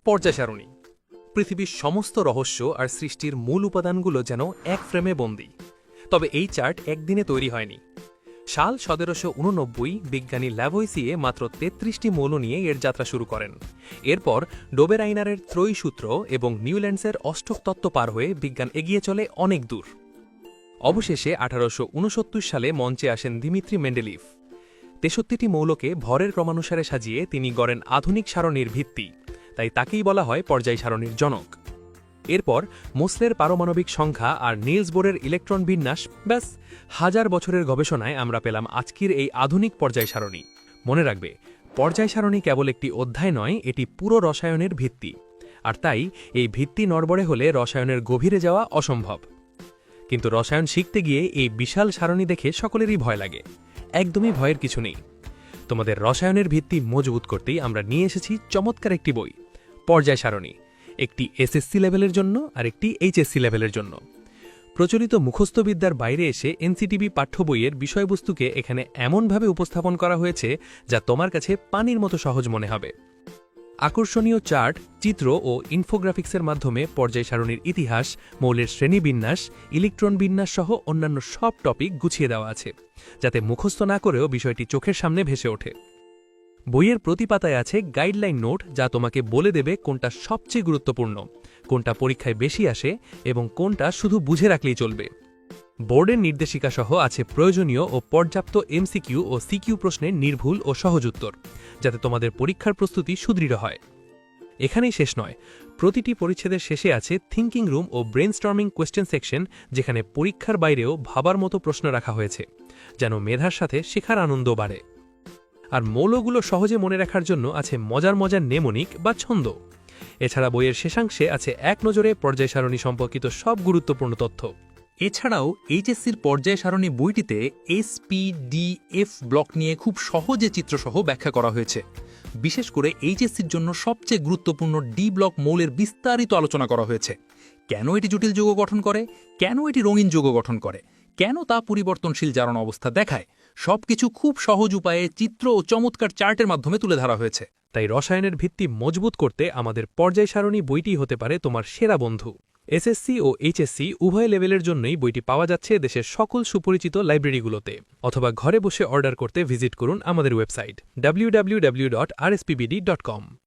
পর্যায় সারণী। পৃথিবীর সমস্ত রহস্য আর সৃষ্টির মূল উপাদানগুলো যেন এক ফ্রেমে বন্দী। তবে এই চার্ট একদিনে তৈরি হয়নি। সাল 1789 বিজ্ঞানী ল্যাভোইসিয়ে মাত্র 33টি মৌল নিয়ে এর যাত্রা শুরু করেন। এরপর ডোবেরাইনারের ত্রয়ী সূত্র এবং নিউল্যান্ডসের অষ্টক তত্ত্ব পার হয়ে বিজ্ঞান এগিয়ে চলে অনেক দূর। অবশেষে 1869 সালে মঞ্চে আসেন দিমিত্রি মেন্ডেলিভ। 63টি মৌলকে ভরের ক্রমানুসারে সাজিয়ে তিনি গড়েন আধুনিক সারণীর ভিত্তি, তাই তাকেই বলা হয় পর্যায় সারণীর জনক। এরপর মোসলের পারমাণবিক সংখ্যা আর নিলস বোরের ইলেকট্রন বিন্যাস, ব্যাস হাজার বছরের গবেষণায় আমরা পেলাম আজকের এই আধুনিক পর্যায় সারণী। মনে রাখবে, পর্যায় সারণী কেবল একটি অধ্যায় নয়, এটি পুরো রসায়নের ভিত্তি। আর তাই এই ভিত্তি নড়বড়ে হলে রসায়নের গভীরে যাওয়া অসম্ভব। কিন্তু রসায়ন শিখতে গিয়ে এই বিশাল সারণী দেখে সকলেরই ভয় লাগে। একদমই ভয়ের কিছু নেই। তোমাদের রসায়নের ভিত্তি মজবুত করতেই আমরা নিয়ে এসেছি চমৎকার একটি বই, পর্যায় সারণী। একটি এসএসসি লেভেলের জন্য আর একটি এইচএসসি লেভেলের জন্য। প্রচলিত মুখস্থবিদ্যার বাইরে এসে এনসিটিবি পাঠ্য বইয়ের বিষয়বস্তুকে এখানে এমনভাবে উপস্থাপন করা হয়েছে যা তোমার কাছে পানির মতো সহজ মনে হবে। আকর্ষণীয় চার্ট, চিত্র ও ইনফোগ্রাফিক্সের মাধ্যমে পর্যায় সারণীর ইতিহাস, মৌলের শ্রেণীবিন্যাস, ইলেকট্রন বিন্যাস সহ অন্যান্য সব টপিক গুছিয়ে দেওয়া আছে, যাতে মুখস্থ না করেও বিষয়টি চোখের সামনে ভেসে ওঠে। বইয়ের প্রতি পাতায় আছে গাইডলাইন নোট, যা তোমাকে বলে দেবে কোনটা সবচেয়ে গুরুত্বপূর্ণ, কোনটা পরীক্ষায় বেশি আসে এবং কোনটা শুধু বুঝে রাখলেই চলবে। বোর্ডের নির্দেশিকা সহ আছে প্রয়োজনীয় ও পর্যাপ্ত এমসিকিউ ও সিকিউ প্রশ্নের নির্ভুল ও সহজ উত্তর, যাতে তোমাদের পরীক্ষার প্রস্তুতি সুদৃঢ় হয়। এখানেই শেষ নয়, প্রতিটি পরিচ্ছেদের শেষে আছে থিঙ্কিং রুম ও ব্রেনস্টর্মিং কোয়েশ্চেন সেকশন, যেখানে পরীক্ষার বাইরেও ভাবার মতো প্রশ্ন রাখা হয়েছে, যেন মেধার সাথে শেখার আনন্দ বাড়ে। আর মৌলগুলো সহজে মনে রাখার জন্য আছে মজার মজার নেমনিক বা ছন্দ। এছাড়া বইয়ের শেষাংশে আছে এক নজরে পর্যায় সারণী সম্পর্কিত সব গুরুত্বপূর্ণ তথ্য। এছাড়াও এইচএসসির পর্যায় সারণী বইটিতে এসপিডিএফ ব্লক নিয়ে খুব সহজে চিত্রসহ ব্যাখ্যা করা হয়েছে। বিশেষ করে এইচএসসির জন্য সবচেয়ে গুরুত্বপূর্ণ ডি ব্লক মৌলের বিস্তারিত আলোচনা করা হয়েছে। কেন এটি জটিল যৌগ গঠন করে, কেন এটি রঙিন যৌগ গঠন করে, কেন তা পরিবর্তনশীল জারণ অবস্থা দেখায়, সবকিছু খুব সহজ উপায়ে চিত্র ও চমৎকার চার্টের মাধ্যমে তুলে ধরা হয়েছে। তাই রসায়নের ভিত্তি মজবুত করতে আমাদের পর্যায় সারণী বইটি হতে পারে তোমার সেরা বন্ধু। এসএসসি ও এইচএসসি উভয় লেভেলের জন্যই বইটি পাওয়া যাচ্ছে দেশের সকল সুপরিচিত লাইব্রেরিগুলোতে, অথবা ঘরে বসে অর্ডার করতে ভিজিট করুন আমাদের ওয়েবসাইট www.rspbd.com।